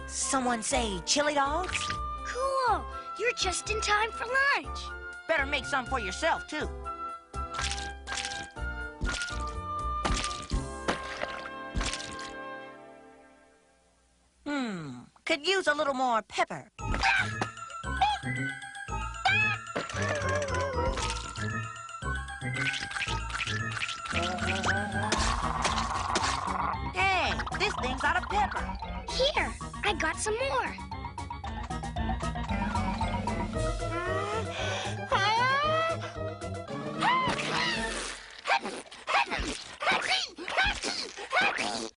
Someone say chili dogs? Cool. You're just in time for lunch. Better make some for yourself, too. Could use a little more pepper. Hey, this thing's out of pepper. Here, I got some more.